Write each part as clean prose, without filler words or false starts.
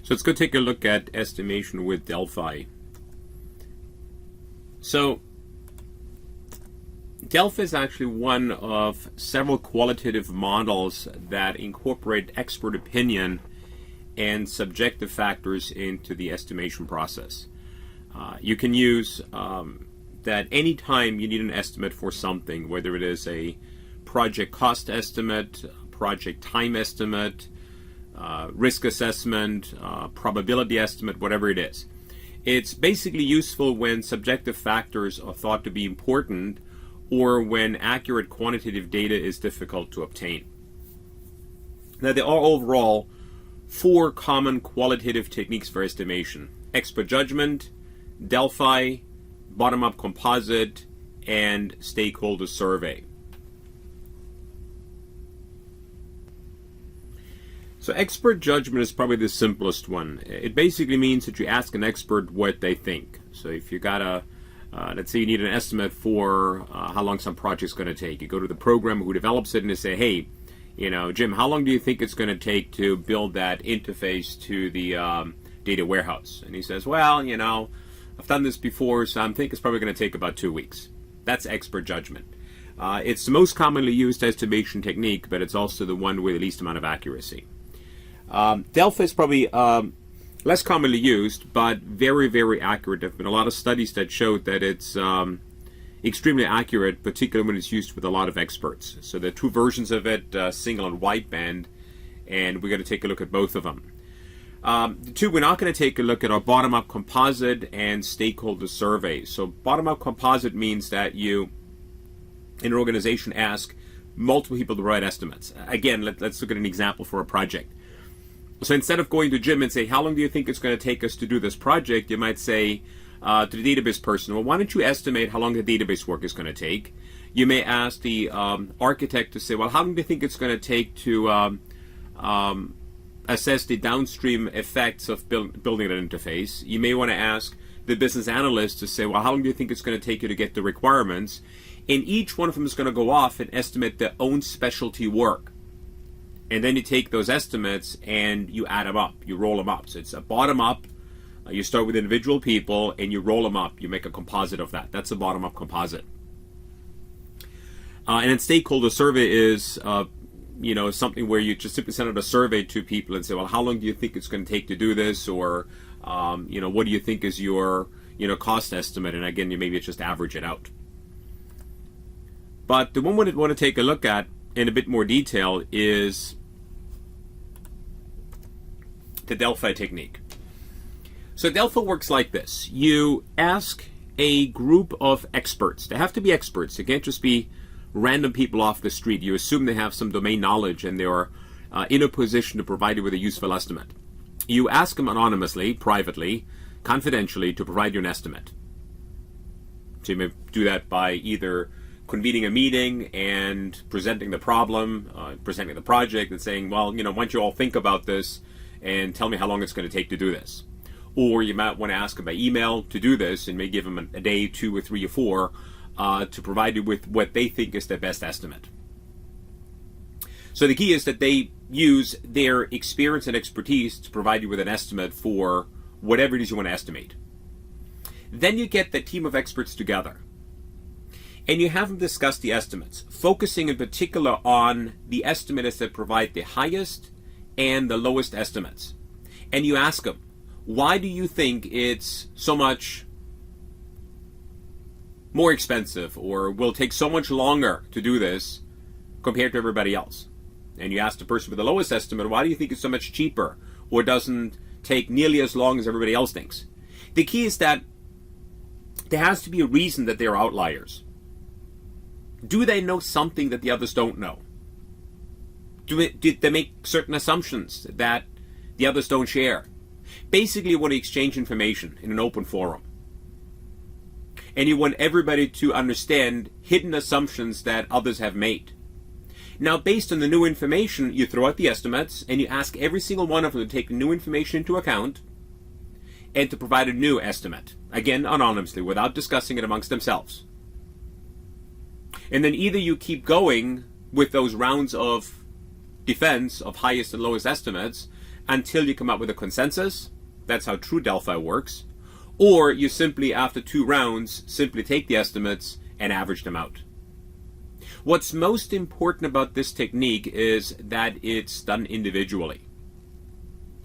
So let's go take a look at estimation with Delphi. So Delphi is actually one of several qualitative models that incorporate expert opinion and subjective factors into the estimation process. You can use that anytime you need an estimate for something, whether it is a project cost estimate, project time estimate, risk assessment, probability estimate, whatever it is. It's basically useful when subjective factors are thought to be important or when accurate quantitative data is difficult to obtain. Now, there are overall 4 common qualitative techniques for estimation: expert judgment, Delphi, bottom-up composite, and stakeholder survey. So expert judgment is probably the simplest one. It basically means that you ask an expert what they think. So if you got a, let's say you need an estimate for how long some project's going to take, you go to the programmer who develops it and you say, hey, Jim, how long do you think it's going to take to build that interface to the data warehouse? And he says, well, I've done this before, so I think it's probably going to take about 2 weeks. That's expert judgment. It's the most commonly used estimation technique, but it's also the one with the least amount of accuracy. Delphi is probably less commonly used, but very, very accurate. There have been a lot of studies that showed that it's extremely accurate, particularly when it's used with a lot of experts. So there are 2 versions of it, single and wideband, and we're going to take a look at both of them. The 2 we're not going to take a look at are bottom-up composite and stakeholder survey. So bottom-up composite means that you, in an organization, ask multiple people to write estimates. Again, let's look at an example for a project. So instead of going to Jim and say, how long do you think it's going to take us to do this project, you might say to the database person, well, why don't you estimate how long the database work is going to take? You may ask the architect to say, well, how long do you think it's going to take to assess the downstream effects of building an interface? You may want to ask the business analyst to say, well, how long do you think it's going to take you to get the requirements? And each one of them is going to go off and estimate their own specialty work. And then you take those estimates and you add them up, you roll them up. So it's a bottom up. You start with individual people and you roll them up. You make a composite of that. That's a bottom up composite. And then stakeholder survey is something where you just simply send out a survey to people and say, well, how long do you think it's going to take to do this? Or, what do you think is your, cost estimate? And again, you maybe just average it out. But the one we want to take a look at in a bit more detail is the Delphi technique. So Delphi works like this. You ask a group of experts. They have to be experts. They can't just be random people off the street. You assume they have some domain knowledge and they are in a position to provide you with a useful estimate. You ask them anonymously, privately, confidentially to provide you an estimate. So you may do that by either convening a meeting and presenting the problem, presenting the project and saying, well, why don't you all think about this and tell me how long it's going to take to do this. Or you might want to ask them by email to do this and may give them a day, 2 or 3 or 4 to provide you with what they think is their best estimate. So the key is that they use their experience and expertise to provide you with an estimate for whatever it is you want to estimate. Then you get the team of experts together and you have them discuss the estimates, focusing in particular on the estimators that provide the highest and the lowest estimates. And you ask them, why do you think it's so much more expensive or will take so much longer to do this compared to everybody else? And you ask the person with the lowest estimate, why do you think it's so much cheaper or doesn't take nearly as long as everybody else thinks? The key is that there has to be a reason that they're outliers. Do they know something that the others don't know? Did they make certain assumptions that the others don't share? Basically, you want to exchange information in an open forum. And you want everybody to understand hidden assumptions that others have made. Now, based on the new information, you throw out the estimates and you ask every single one of them to take the new information into account and to provide a new estimate. Again, anonymously, without discussing it amongst themselves. And then either you keep going with those rounds of defense of highest and lowest estimates, until you come up with a consensus. That's how true Delphi works. Or you simply, after 2 rounds, simply take the estimates and average them out. What's most important about this technique is that it's done individually.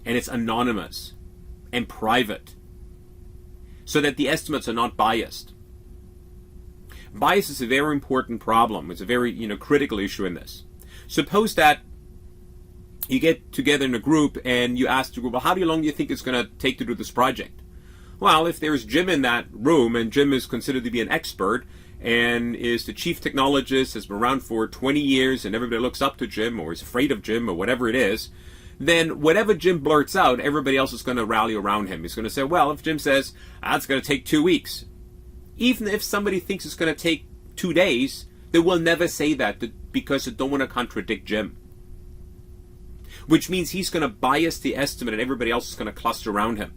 And it's anonymous and private, so that the estimates are not biased. Bias is a very important problem. It's a very critical issue in this. Suppose that you get together in a group and you ask the group, well, how long do you think it's going to take to do this project? Well, if there's Jim in that room, and Jim is considered to be an expert and is the chief technologist, has been around for 20 years, and everybody looks up to Jim or is afraid of Jim or whatever it is, then whatever Jim blurts out, everybody else is going to rally around him. He's going to say, well, if Jim says, it's going to take 2 weeks, even if somebody thinks it's going to take 2 days, they will never say that because they don't want to contradict Jim. Which means he's going to bias the estimate and everybody else is going to cluster around him.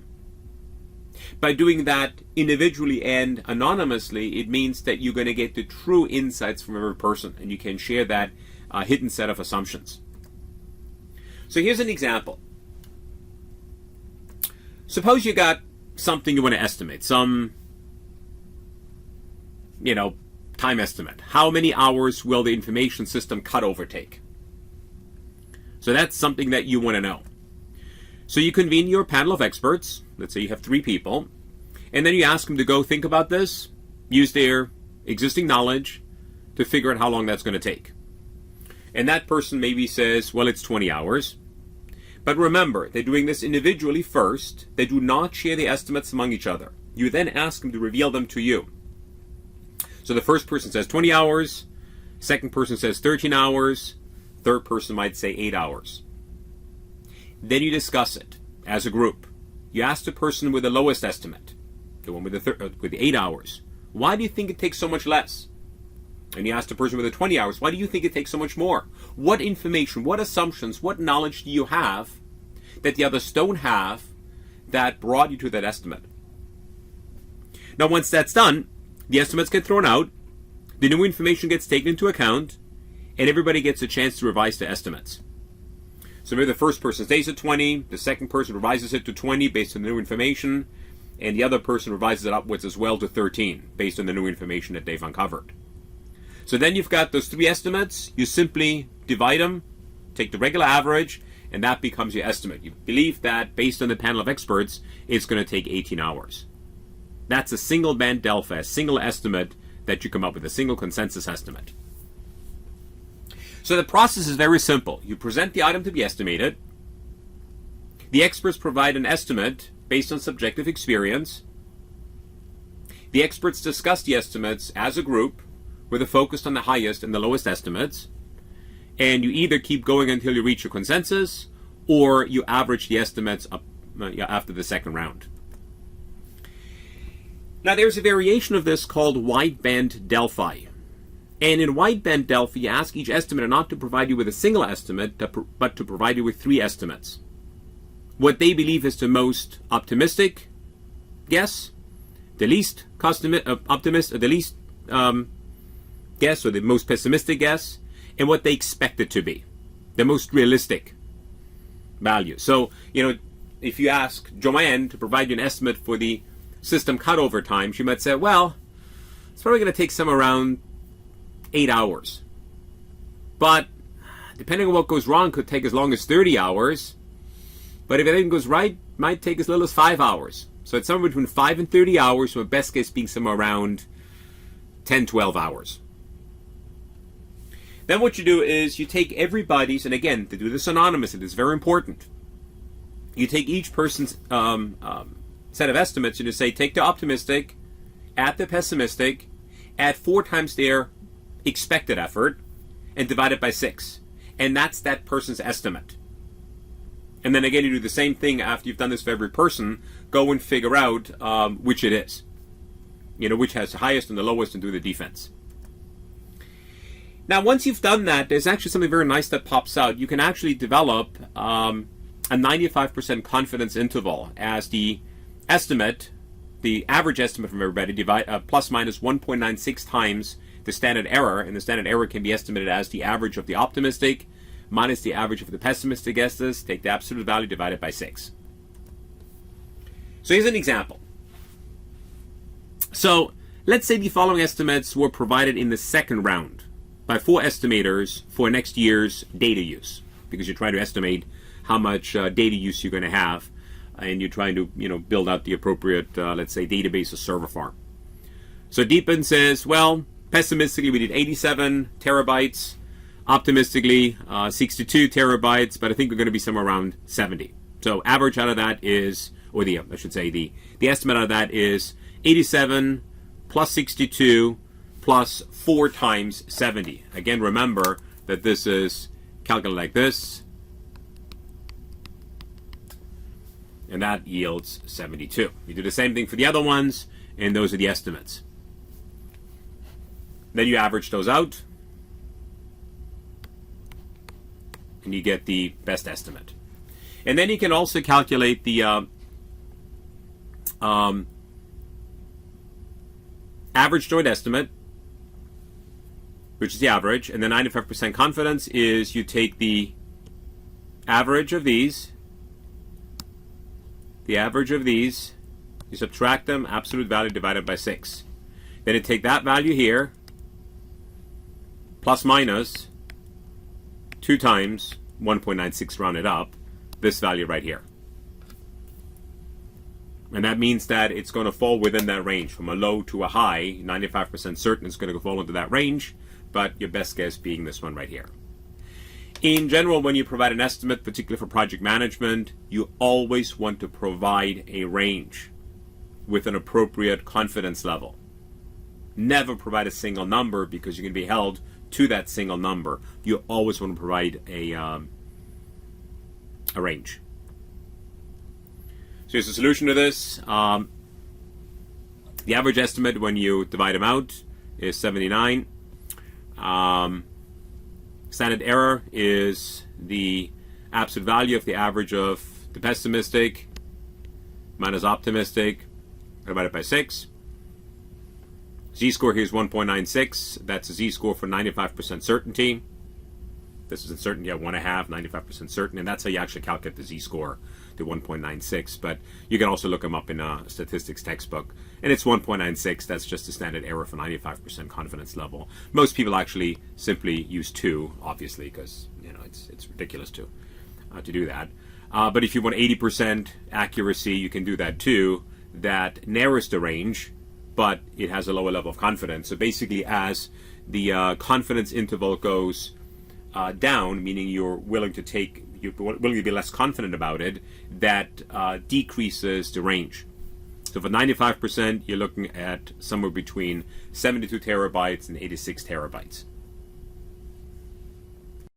By doing that individually and anonymously, it means that you're going to get the true insights from every person, and you can share that hidden set of assumptions. So here's an example. Suppose you got something you want to estimate, some, time estimate. How many hours will the information system cutover take? So that's something that you want to know. So you convene your panel of experts. Let's say you have 3 people. And then you ask them to go think about this, use their existing knowledge to figure out how long that's going to take. And that person maybe says, well, it's 20 hours. But remember, they're doing this individually first. They do not share the estimates among each other. You then ask them to reveal them to you. So the first person says 20 hours. Second person says 13 hours. Third person might say 8 hours. Then you discuss it as a group. You ask the person with the lowest estimate, the one with the 8 hours, why do you think it takes so much less? And you ask the person with the 20 hours, why do you think it takes so much more? What information, what assumptions, what knowledge do you have that the others don't have that brought you to that estimate? Now, once that's done, the estimates get thrown out, the new information gets taken into account, and everybody gets a chance to revise the estimates. So maybe the first person stays at 20, the second person revises it to 20 based on the new information, and the other person revises it upwards as well to 13 based on the new information that they've uncovered. So then you've got those 3 estimates. You simply divide them, take the regular average, and that becomes your estimate. You believe that based on the panel of experts, it's going to take 18 hours. That's a single band Delphi, a single estimate that you come up with, a single consensus estimate. So the process is very simple. You present the item to be estimated. The experts provide an estimate based on subjective experience. The experts discuss the estimates as a group with a focus on the highest and the lowest estimates. And you either keep going until you reach a consensus, or you average the estimates up after the second round. Now there's a variation of this called Wideband Delphi. And in Wideband Delphi, you ask each estimator not to provide you with a single estimate, but to provide you with 3 estimates. What they believe is the most optimistic guess, the least optimistic, the least guess, or the most pessimistic guess, and what they expect it to be, the most realistic value. So, if you ask Joanne to provide you an estimate for the system cutover time, she might say, well, it's probably going to take some around 8 hours. But depending on what goes wrong, could take as long as 30 hours. But if everything goes right, might take as little as 5 hours. So it's somewhere between 5 and 30 hours, with best case being somewhere around 10, 12 hours. Then what you do is you take everybody's, and again, to do this anonymously, it's very important. You take each person's set of estimates and you say, take the optimistic, add the pessimistic, add 4 times their expected effort, and divide it by 6. And that's that person's estimate. And then again, you do the same thing after you've done this for every person. Go and figure out which it is. Which has the highest and the lowest, and do the defense. Now, once you've done that, there's actually something very nice that pops out. You can actually develop a 95% confidence interval as the estimate, the average estimate from everybody, plus minus 1.96 times the standard error. And the standard error can be estimated as the average of the optimistic minus the average of the pessimistic guesses, take the absolute value divided by 6. So here's an example. So let's say the following estimates were provided in the second round by 4 estimators for next year's data use, because you're trying to estimate how much data use you're going to have, and you're trying to build out the appropriate, let's say, database or server farm. So Deepan says, well, pessimistically we did 87 terabytes, optimistically 62 terabytes, but I think we're going to be somewhere around 70. So average out of that is, or the estimate out of that is 87 plus 62 plus 4 times 70. Again, remember that this is calculated like this, and that yields 72. You do the same thing for the other ones, and those are the estimates. Then you average those out, and you get the best estimate. And then you can also calculate the average joint estimate, which is the average, and the 95% confidence is you take the average of these, you subtract them, absolute value divided by 6. Then you take that value here, plus minus 2 times 1.96 rounded up, this value right here. And that means that it's going to fall within that range, from a low to a high. 95% certain it's going to fall into that range, but your best guess being this one right here. In general, when you provide an estimate, particularly for project management, you always want to provide a range with an appropriate confidence level. Never provide a single number, because you're going to be held to that single number. You always want to provide a range. So here's the solution to this. The average estimate when you divide them out is 79. Standard error is the absolute value of the average of the pessimistic minus optimistic divided by 6. Z-score here is 1.96. That's a Z-score for 95% certainty. This is uncertainty at 1.5, 95% certain, and that's how you actually calculate the Z-score, to 1.96. But you can also look them up in a statistics textbook, and it's 1.96. That's just the standard error for 95% confidence level. Most people actually simply use 2, obviously, because it's ridiculous to do that. But if you want 80% accuracy, you can do that too. That narrows the range, but it has a lower level of confidence. So basically, as the confidence interval goes down, meaning you're willing to be less confident about it, that decreases the range. So for 95%, you're looking at somewhere between 72 terabytes and 86 terabytes.